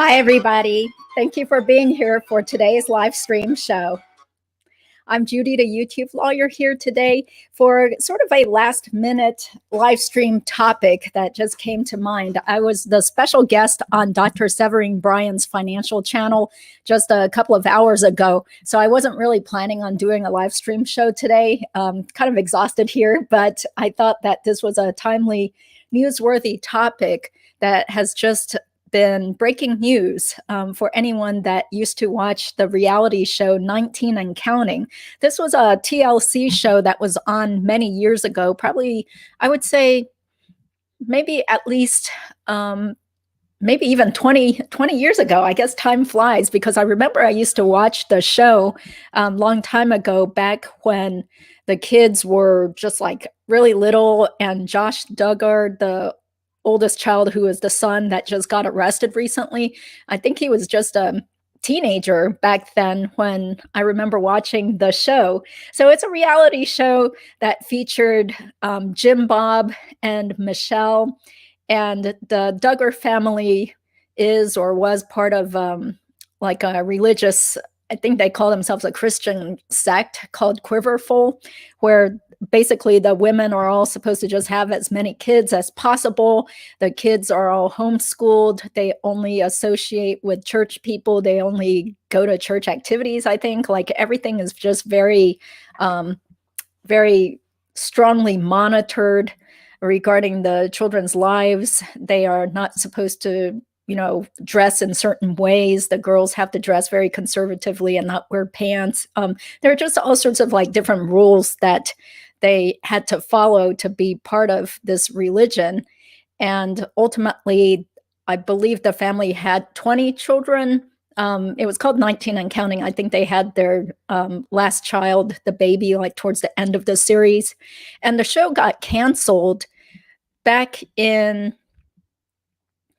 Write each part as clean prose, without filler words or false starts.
Hi, everybody. Thank you for being here for today's live stream show. I'm Judy the YouTube Lawyer here today for sort of a last minute live stream topic that just came to mind. I was the special guest on Dr. Severine Bryan's financial channel just a couple of hours ago. So I wasn't really planning on doing a live stream show today. Kind of exhausted here, but I thought that this was a timely, newsworthy topic that has just been breaking news for anyone that used to watch the reality show 19 and Counting. This was a TLC show that was on many years ago, probably, I would say, maybe at least, maybe even 20 years ago. I guess time flies because I remember I used to watch the show a long time ago, back when the kids were just like really little, and Josh Duggar, the oldest child, who is the son that just got arrested recently, I think he was just a teenager back then when I remember watching the show. So it's a reality show that featured Jim Bob and Michelle, and the Duggar family is or was part of like a religious, I think they call themselves a Christian sect called Quiverful, where basically the women are all supposed to just have as many kids as possible. The kids are all homeschooled. They only associate with church people. They only go to church activities, I think. Like everything is just very, very strongly monitored regarding the children's lives. They are not supposed to, dress in certain ways. The girls have to dress very conservatively and not wear pants. There are just all sorts of like different rules that they had to follow to be part of this religion. And ultimately, I believe the family had 20 children. It was called 19 and Counting. I think they had their last child, the baby, like towards the end of the series. And the show got canceled back in,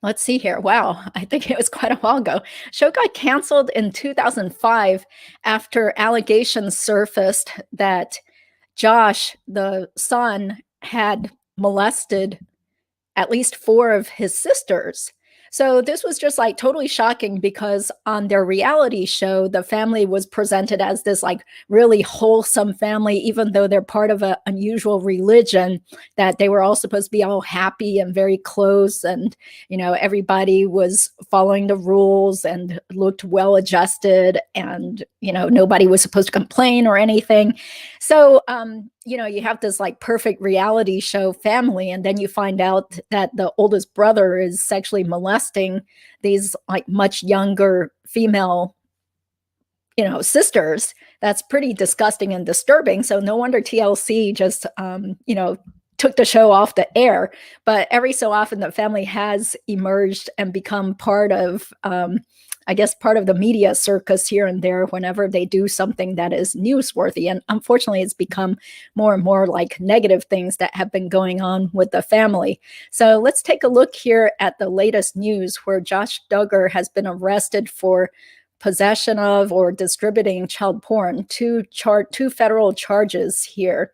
let's see here. Wow, I think it was quite a while ago. Show got canceled in 2005 after allegations surfaced that Josh, the son, had molested at least 4 of his sisters. So this was just like totally shocking because on their reality show, the family was presented as this like really wholesome family, even though they're part of an unusual religion, that they were all supposed to be all happy and very close. And, everybody was following the rules and looked well adjusted, and, nobody was supposed to complain or anything. So, you have this like perfect reality show family, and then you find out that the oldest brother is sexually molesting these like much younger female, sisters. That's pretty disgusting and disturbing. So no wonder TLC just, took the show off the air. But every so often the family has emerged and become part of, I guess, part of the media circus here and there whenever they do something that is newsworthy. And unfortunately, it's become more and more like negative things that have been going on with the family. So let's take a look here at the latest news, where Josh Duggar has been arrested for possession of or distributing child porn, two federal charges here.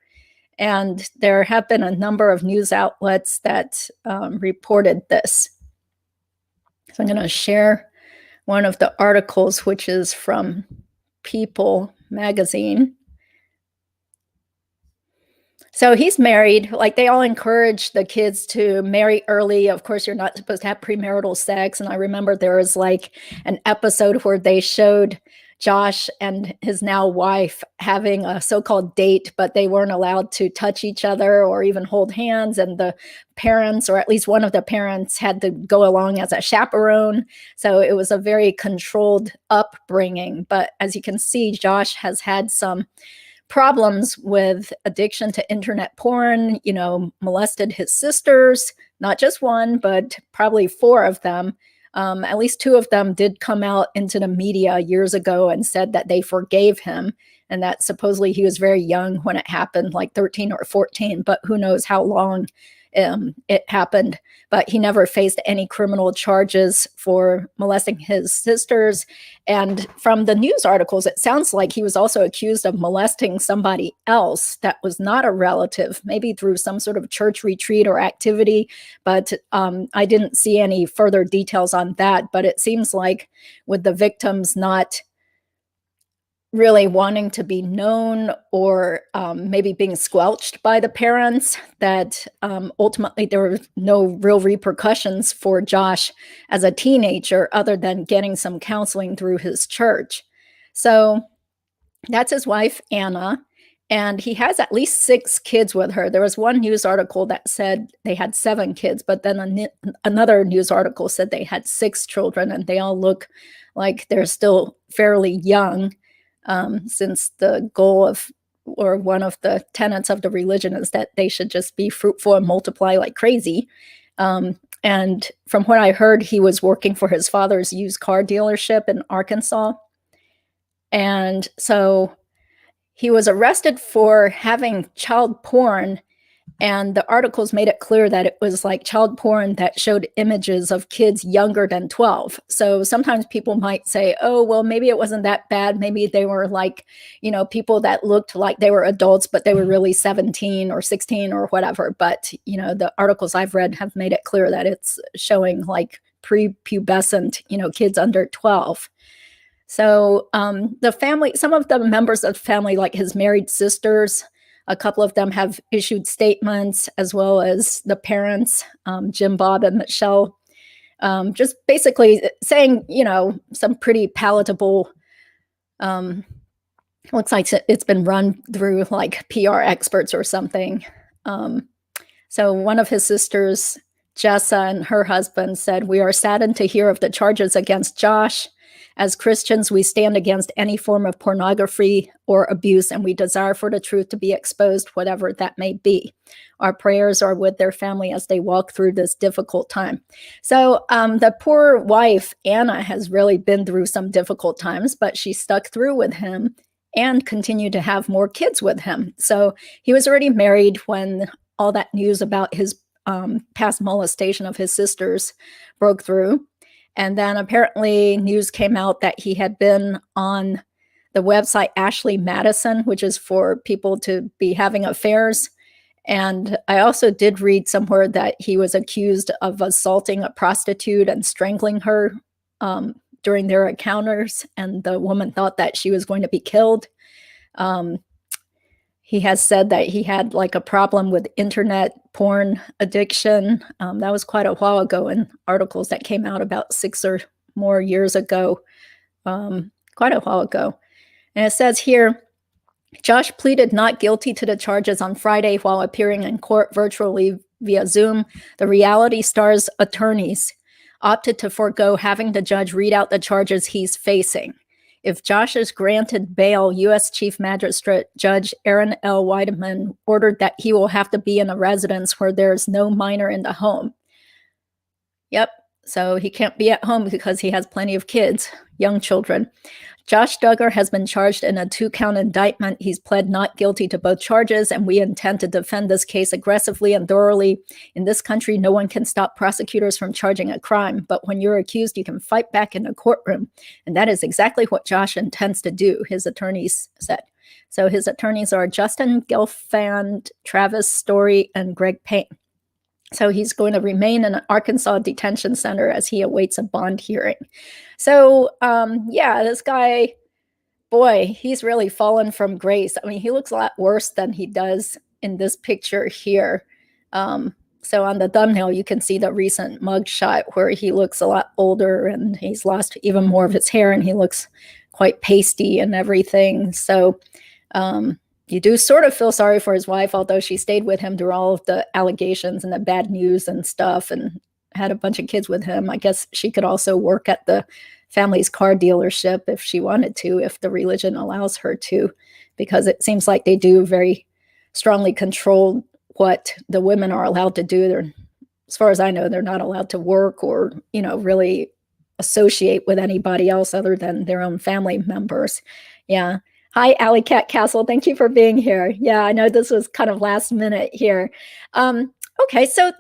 And there have been a number of news outlets that reported this. So I'm going to share one of the articles, which is from People magazine. So he's married. Like, they all encourage the kids to marry early. Of course, you're not supposed to have premarital sex. And I remember there was like an episode where they showed Josh and his now wife having a so-called date, but they weren't allowed to touch each other or even hold hands. And the parents, or at least one of the parents, had to go along as a chaperone. So it was a very controlled upbringing. But as you can see, Josh has had some problems with addiction to internet porn, molested his sisters, not just one, but probably 4 of them. At least 2 of them did come out into the media years ago and said that they forgave him, and that supposedly he was very young when it happened, like 13 or 14, but who knows how long it happened, but he never faced any criminal charges for molesting his sisters. And from the news articles, it sounds like he was also accused of molesting somebody else that was not a relative, maybe through some sort of church retreat or activity. But I didn't see any further details on that. But it seems like with the victims not really wanting to be known, or maybe being squelched by the parents, that ultimately there were no real repercussions for Josh as a teenager other than getting some counseling through his church. So that's his wife, Anna, and he has at least 6 kids with her. There was one news article that said they had 7 kids, but then another news article said they had 6 children, and they all look like they're still fairly young. Since the goal of, or one of the tenets of the religion, is that they should just be fruitful and multiply like crazy. And from what I heard, he was working for his father's used car dealership in Arkansas. And so he was arrested for having child porn. And the articles made it clear that it was like child porn that showed images of kids younger than 12. So sometimes people might say, oh, well, maybe it wasn't that bad. Maybe they were like, people that looked like they were adults, but they were really 17 or 16 or whatever. But, the articles I've read have made it clear that it's showing like prepubescent, kids under 12. So the family, some of the members of the family, like his married sisters, a couple of them have issued statements, as well as the parents, Jim, Bob, and Michelle, just basically saying, some pretty palatable, looks like it's been run through like PR experts or something. So one of his sisters, Jessa, and her husband said, "We are saddened to hear of the charges against Josh. As Christians, we stand against any form of pornography or abuse, and we desire for the truth to be exposed, whatever that may be. Our prayers are with their family as they walk through this difficult time." So the poor wife, Anna, has really been through some difficult times, but she stuck through with him and continued to have more kids with him. So he was already married when all that news about his past molestation of his sisters broke through. And then apparently news came out that he had been on the website Ashley Madison, which is for people to be having affairs. And I also did read somewhere that he was accused of assaulting a prostitute and strangling her during their encounters. And the woman thought that she was going to be killed. He has said that he had like a problem with internet porn addiction. That was quite a while ago, in articles that came out about 6 or more years ago, quite a while ago. And it says here, Josh pleaded not guilty to the charges on Friday while appearing in court virtually via Zoom. The reality star's attorneys opted to forego having the judge read out the charges he's facing. If Josh is granted bail, U.S. Chief Magistrate Judge Aaron L. Weideman ordered that he will have to be in a residence where there's no minor in the home. Yep, so he can't be at home because he has plenty of kids, young children. Josh Duggar has been charged in a 2-count indictment. He's pled not guilty to both charges, and we intend to defend this case aggressively and thoroughly. In this country, no one can stop prosecutors from charging a crime, but when you're accused, you can fight back in the courtroom. And that is exactly what Josh intends to do, his attorneys said. So his attorneys are Justin Gelfand, Travis Story, and Greg Payne. So he's going to remain in an Arkansas detention center as he awaits a bond hearing. So, yeah, this guy, boy, he's really fallen from grace. I mean, he looks a lot worse than he does in this picture here. So on the thumbnail, you can see the recent mugshot where he looks a lot older and he's lost even more of his hair and he looks quite pasty and everything. So, you do sort of feel sorry for his wife, although she stayed with him through all of the allegations and the bad news and stuff and had a bunch of kids with him. I guess she could also work at the family's car dealership if she wanted to, if the religion allows her to, because it seems like they do very strongly control what the women are allowed to do. They're, as far as I know, they're not allowed to work or, really associate with anybody else other than their own family members. Yeah. Hi, Alley Cat Castle. Thank you for being here. Yeah, I know this was kind of last minute here. Okay, so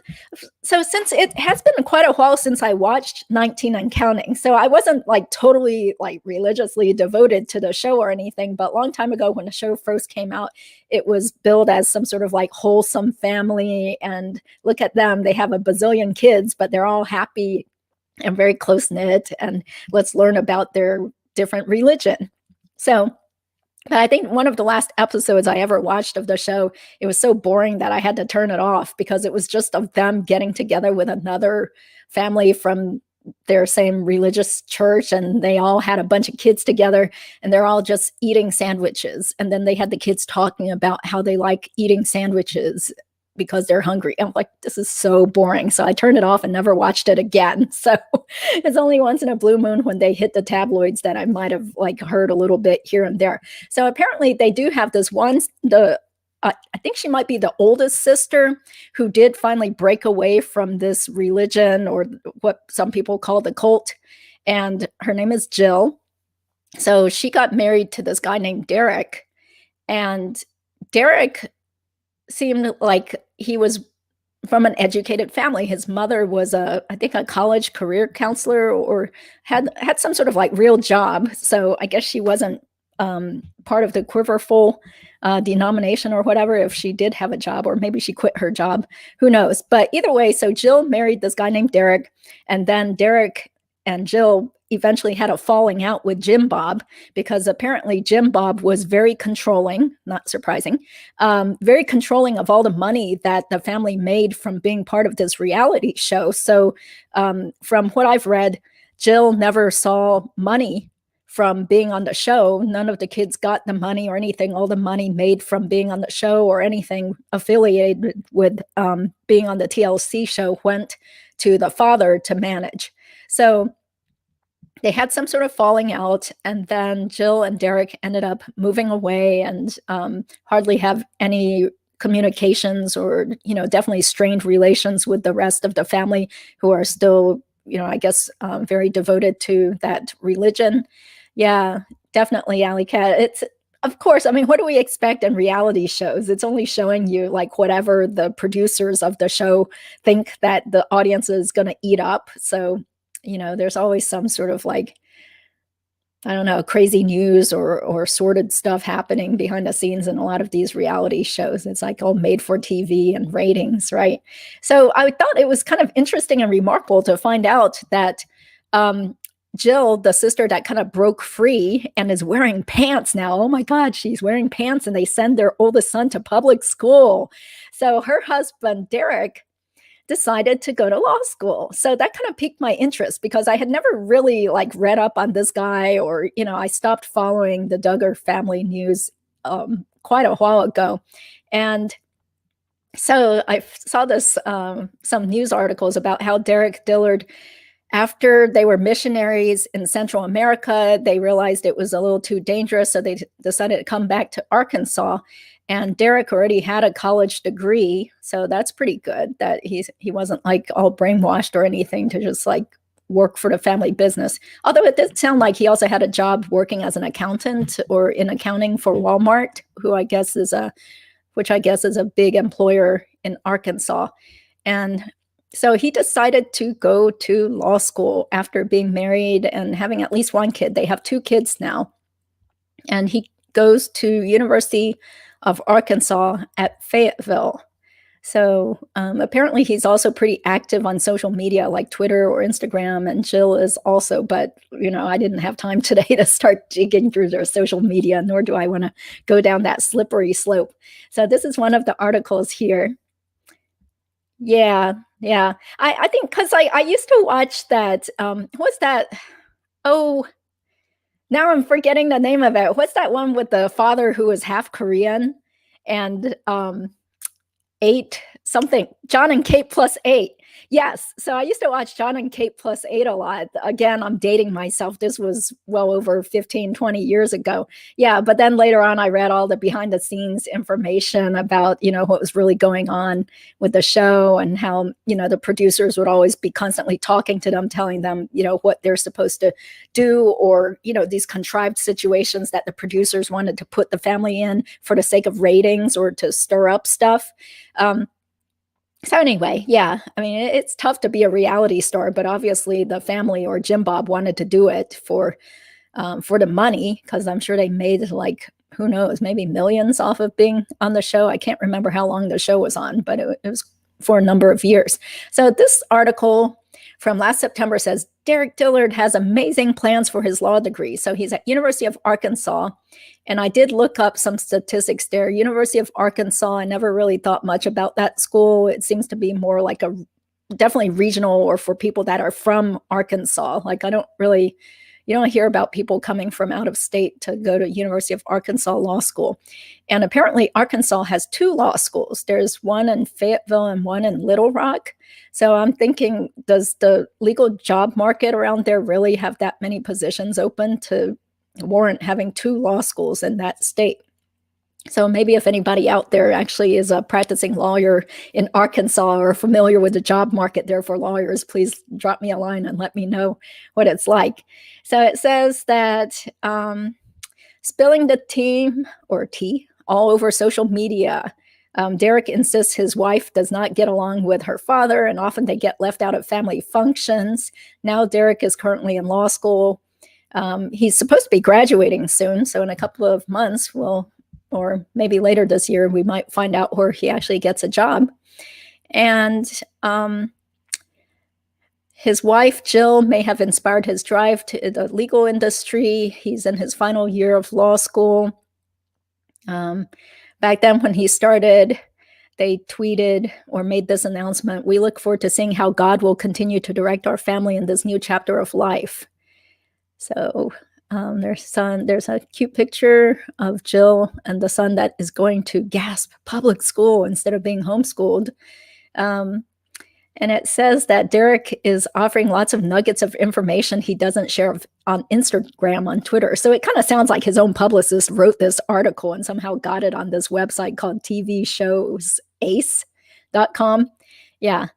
since it has been quite a while since I watched 19 and Counting, so I wasn't like totally like religiously devoted to the show or anything, but a long time ago when the show first came out, it was billed as some sort of like wholesome family, and look at them, they have a bazillion kids, but they're all happy and very close knit, and let's learn about their different religion. So but I think one of the last episodes I ever watched of the show, it was so boring that I had to turn it off because it was just of them getting together with another family from their same religious church, and they all had a bunch of kids together, and they're all just eating sandwiches. And then they had the kids talking about how they like eating sandwiches because they're hungry. I'm like, this is so boring. So I turned it off and never watched it again. So it's only once in a blue moon when they hit the tabloids that I might have like heard a little bit here and there. So apparently they do have this one, I think she might be the oldest sister who did finally break away from this religion, or what some people call the cult. And her name is Jill. So she got married to this guy named Derrick. And Derrick seemed like he was from an educated family. His mother was I think a college career counselor, or had some sort of like real job. So I guess she wasn't part of the Quiverful denomination or whatever, if she did have a job, or maybe she quit her job, who knows. But either way, so Jill married this guy named Derrick, and then Derrick and Jill eventually had a falling out with Jim Bob, because apparently Jim Bob was very controlling, not surprising, very controlling of all the money that the family made from being part of this reality show. So from what I've read, Jill never saw money from being on the show. None of the kids got the money or anything. All the money made from being on the show or anything affiliated with being on the TLC show went to the father to manage. So they had some sort of falling out, and then Jill and Derrick ended up moving away and hardly have any communications, or, definitely strained relations with the rest of the family, who are still, I guess, very devoted to that religion. Yeah, definitely, Alley Cat. It's, of course, I mean, what do we expect in reality shows? It's only showing you like whatever the producers of the show think that the audience is going to eat up. So, there's always some sort of like, I don't know, crazy news or sordid stuff happening behind the scenes in a lot of these reality shows. It's like all made for TV and ratings, right? So I thought it was kind of interesting and remarkable to find out that Jill, the sister that kind of broke free and is wearing pants now. Oh my God, she's wearing pants, and they send their oldest son to public school. So her husband, Derrick, decided to go to law school. So that kind of piqued my interest, because I had never really like read up on this guy, or, I stopped following the Duggar family news quite a while ago. And so I saw this, some news articles about how Derick Dillard, after they were missionaries in Central America, they realized it was a little too dangerous. So they decided to come back to Arkansas. And Derrick already had a college degree. So that's pretty good that he wasn't like all brainwashed or anything to just like work for the family business. Although it did sound like he also had a job working as an accountant or in accounting for Walmart, which I guess is a big employer in Arkansas. And so he decided to go to law school after being married and having at least one kid. They have 2 kids now. And he goes to University of Arkansas at Fayetteville. So apparently he's also pretty active on social media like Twitter or Instagram, and Jill is also, but I didn't have time today to start digging through their social media, nor do I want to go down that slippery slope. So this is one of the articles here. Yeah. I think because I used to watch that, what's that? Oh, now I'm forgetting the name of it. What's that one with the father who was half Korean and ate something, John and Kate plus 8. Yes. So I used to watch John and Kate plus 8 a lot. Again, I'm dating myself. This was well over 15, 20 years ago. Yeah. But then later on, I read all the behind the scenes information about, what was really going on with the show, and how, the producers would always be constantly talking to them, telling them, what they're supposed to do, or, these contrived situations that the producers wanted to put the family in for the sake of ratings or to stir up stuff. So anyway, yeah, I mean, it's tough to be a reality star, but obviously the family or Jim Bob wanted to do it for the money, because I'm sure they made, like, who knows, maybe millions off of being on the show. I can't remember how long the show was on, but it was for a number of years. So this article from last September says Derrick Dillard has amazing plans for his law degree. So he's at University of Arkansas, and I did look up some statistics there. University of Arkansas, I never really thought much about that school. It seems to be more like a definitely regional, or for people that are from Arkansas. Like, you don't hear about people coming from out of state to go to University of Arkansas Law School. And apparently Arkansas has 2 law schools. There's one in Fayetteville and one in Little Rock. So I'm thinking, does the legal job market around there really have that many positions open to warrant having 2 law schools in that state? So maybe if anybody out there actually is a practicing lawyer in Arkansas or familiar with the job market there for lawyers, please drop me a line and let me know what it's like. So it says that spilling the tea all over social media. Derrick insists his wife does not get along with her father, and often they get left out of family functions. Now Derrick is currently in law school. He's supposed to be graduating soon, so in a couple of months or maybe later this year, we might find out where he actually gets a job. And his wife, Jill, may have inspired his drive to the legal industry. He's in his final year of law school. Back then when he started, they tweeted or made this announcement: "We look forward to seeing how God will continue to direct our family in this new chapter of life." So there's a cute picture of Jill and the son that is going to public school instead of being homeschooled. And it says that Derrick is offering lots of nuggets of information he doesn't share on Instagram, on Twitter. So it kind of sounds like his own publicist wrote this article and somehow got it on this website called tvshowsace.com. Yeah.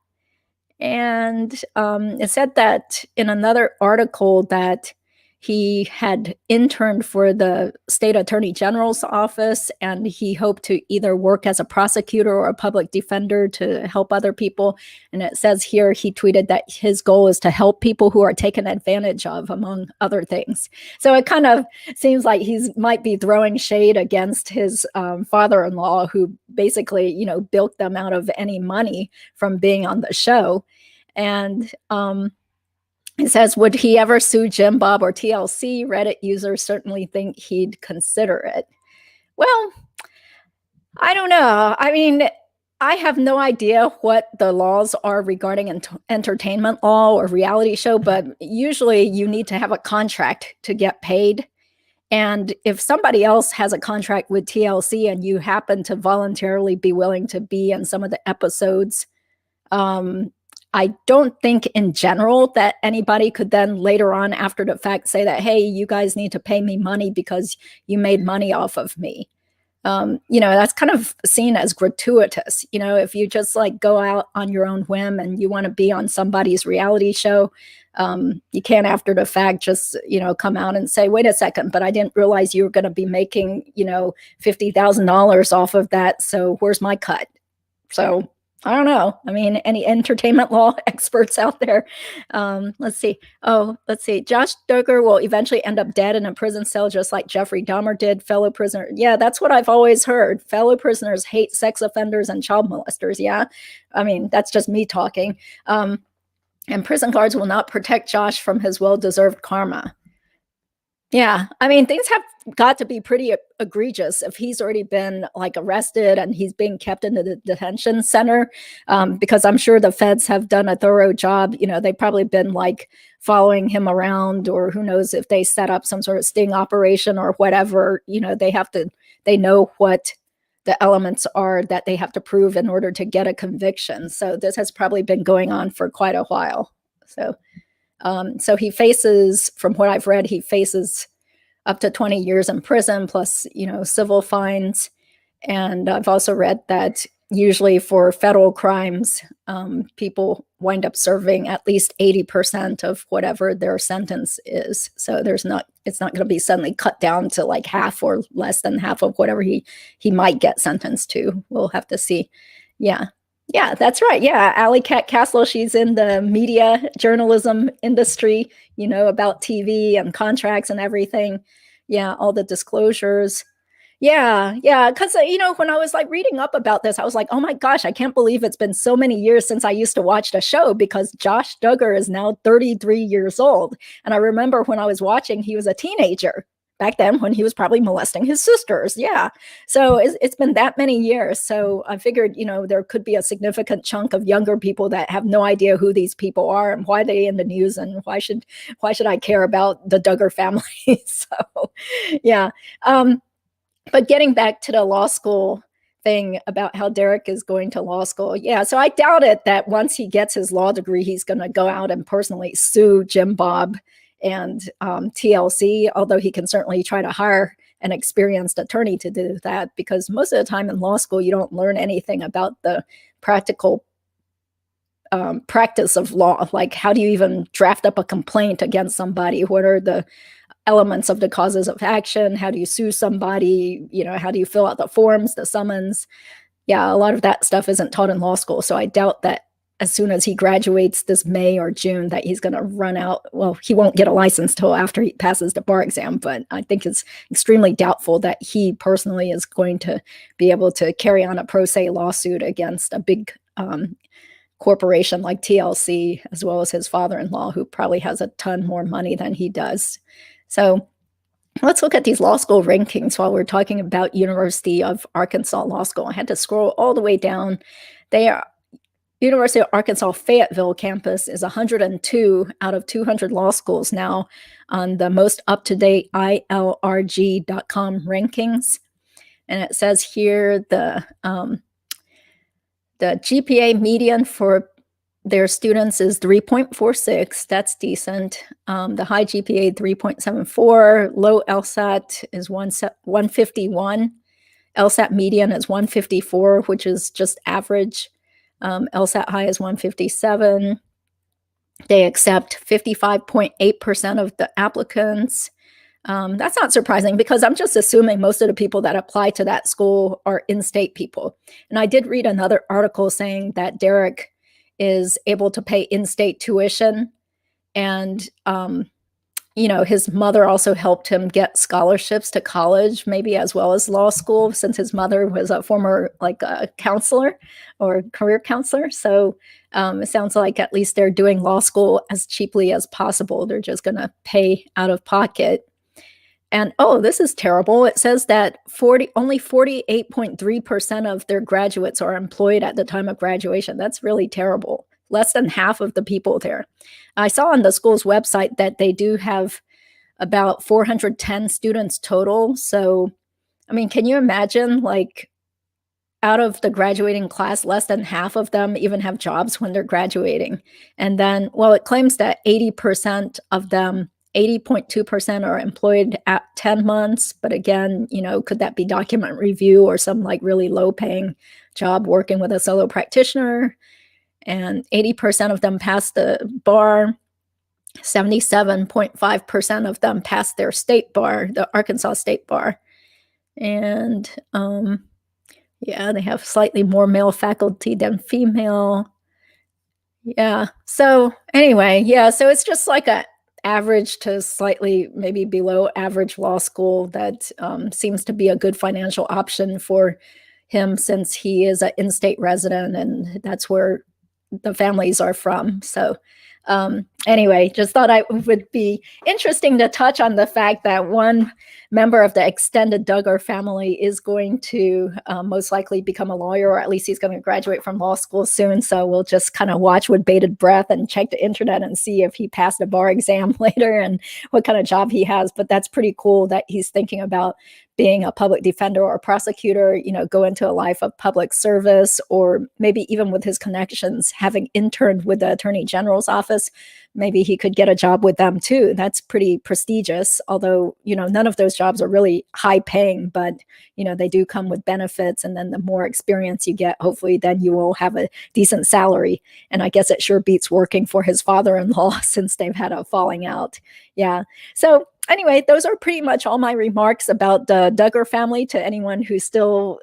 And it said that in another article that he had interned for the state attorney general's office, and he hoped to either work as a prosecutor or a public defender to help other people. And it says here, he tweeted that his goal is to help people who are taken advantage of, among other things. So it kind of seems like he might be throwing shade against his father-in-law, who basically, bilked them out of any money from being on the show. And it says, would he ever sue Jim Bob or TLC? Reddit users certainly think he'd consider it. Well, I don't know. I mean, I have no idea what the laws are regarding entertainment law or reality show, but usually you need to have a contract to get paid. And if somebody else has a contract with TLC and you happen to voluntarily be willing to be in some of the episodes, I don't think in general that anybody could then later on after the fact say that, hey, you guys need to pay me money because you made money off of me. That's kind of seen as gratuitous. If you just like go out on your own whim and you want to be on somebody's reality show, you can't after the fact just, come out and say, wait a second, but I didn't realize you were going to be making, $50,000 off of that. So where's my cut? So I don't know. I mean, any entertainment law experts out there? Let's see. Josh Duggar will eventually end up dead in a prison cell, just like Jeffrey Dahmer did. Fellow prisoner. Yeah, that's what I've always heard. Fellow prisoners hate sex offenders and child molesters. Yeah. I mean, that's just me talking. And prison guards will not protect Josh from his well-deserved karma. Yeah, I mean, things have got to be pretty egregious if he's already been like arrested and he's being kept in the detention center, because I'm sure the feds have done a thorough job. They've probably been like following him around, or who knows if they set up some sort of sting operation or whatever. They know what the elements are that they have to prove in order to get a conviction. So this has probably been going on for quite a while. So he faces, from what I've read, he faces up to 20 years in prison plus, civil fines. And I've also read that usually for federal crimes, people wind up serving at least 80% of whatever their sentence is. So it's not going to be suddenly cut down to like half or less than half of whatever he might get sentenced to. We'll have to see. Yeah. Yeah, that's right. Yeah, Alley Cat Castle, she's in the media journalism industry, about TV and contracts and everything. Yeah, all the disclosures. Yeah, yeah, because when I was like reading up about this, I was like, oh my gosh, I can't believe it's been so many years since I used to watch the show, because Josh Duggar is now 33 years old. And I remember when I was watching, he was a teenager back then, when he was probably molesting his sisters. Yeah. So it's been that many years. So I figured, there could be a significant chunk of younger people that have no idea who these people are and why they in the news, and why should I care about the Duggar family? So yeah. But getting back to the law school thing about how Derrick is going to law school. Yeah. So I doubt it that once he gets his law degree, he's going to go out and personally sue Jim Bob and TLC, although he can certainly try to hire an experienced attorney to do that, because most of the time in law school, you don't learn anything about the practical practice of law. Like, how do you even draft up a complaint against somebody? What are the elements of the causes of action? How do you sue somebody? How do you fill out the forms, the summons? Yeah, a lot of that stuff isn't taught in law school. So I doubt that as soon as he graduates this May or June that he's going to run out. Well, he won't get a license till after he passes the bar exam, but I think it's extremely doubtful that he personally is going to be able to carry on a pro se lawsuit against a big corporation like TLC, as well as his father-in-law, who probably has a ton more money than he does. So let's look at these law school rankings while we're talking about University of Arkansas Law School. I had to scroll all the way down. University of Arkansas Fayetteville campus is 102 out of 200 law schools now on the most up-to-date ILRG.com rankings. And it says here the GPA median for their students is 3.46. That's decent. The high GPA, 3.74. Low LSAT is 151. LSAT median is 154, which is just average. LSAT high is 157. They accept 55.8% of the applicants. That's not surprising, because I'm just assuming most of the people that apply to that school are in-state people. And I did read another article saying that Derrick is able to pay in-state tuition, and his mother also helped him get scholarships to college, maybe as well as law school, since his mother was a former counselor or career counselor. So it sounds like at least they're doing law school as cheaply as possible. They're just going to pay out of pocket. And this is terrible. It says that only 48.3% of their graduates are employed at the time of graduation. That's really terrible. Less than half of the people there. I saw on the school's website that they do have about 410 students total. So, I mean, can you imagine, out of the graduating class, less than half of them even have jobs when they're graduating? And then, it claims that 80% of them, 80.2% are employed at 10 months. But again, could that be document review or some really low paying job working with a solo practitioner? And 80% of them pass the bar. 77.5% of them pass their state bar, the Arkansas State Bar. And they have slightly more male faculty than female. Yeah. So anyway, so it's just like a average to slightly maybe below average law school that seems to be a good financial option for him, since he is an in-state resident and that's where the families are from. So anyway, just thought it would be interesting to touch on the fact that one member of the extended Duggar family is going to most likely become a lawyer, or at least he's going to graduate from law school soon. So we'll just kind of watch with bated breath and check the internet and see if he passed a bar exam later and what kind of job he has. But that's pretty cool that he's thinking about being a public defender or a prosecutor, go into a life of public service, or maybe even with his connections, having interned with the Attorney General's office, maybe he could get a job with them too. That's pretty prestigious, although, none of those jobs are really high paying, but, they do come with benefits. And then the more experience you get, hopefully then you will have a decent salary. And I guess it sure beats working for his father-in-law since they've had a falling out. Yeah. So anyway, those are pretty much all my remarks about the Duggar family to anyone who's still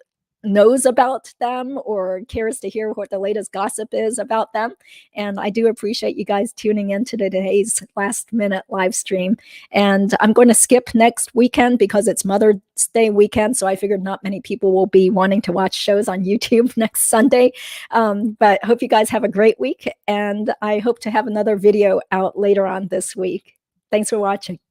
knows about them or cares to hear what the latest gossip is about them. And I do appreciate you guys tuning in to today's last minute live stream. And I'm going to skip next weekend because it's Mother's Day weekend. So I figured not many people will be wanting to watch shows on YouTube next Sunday. But hope you guys have a great week. And I hope to have another video out later on this week. Thanks for watching.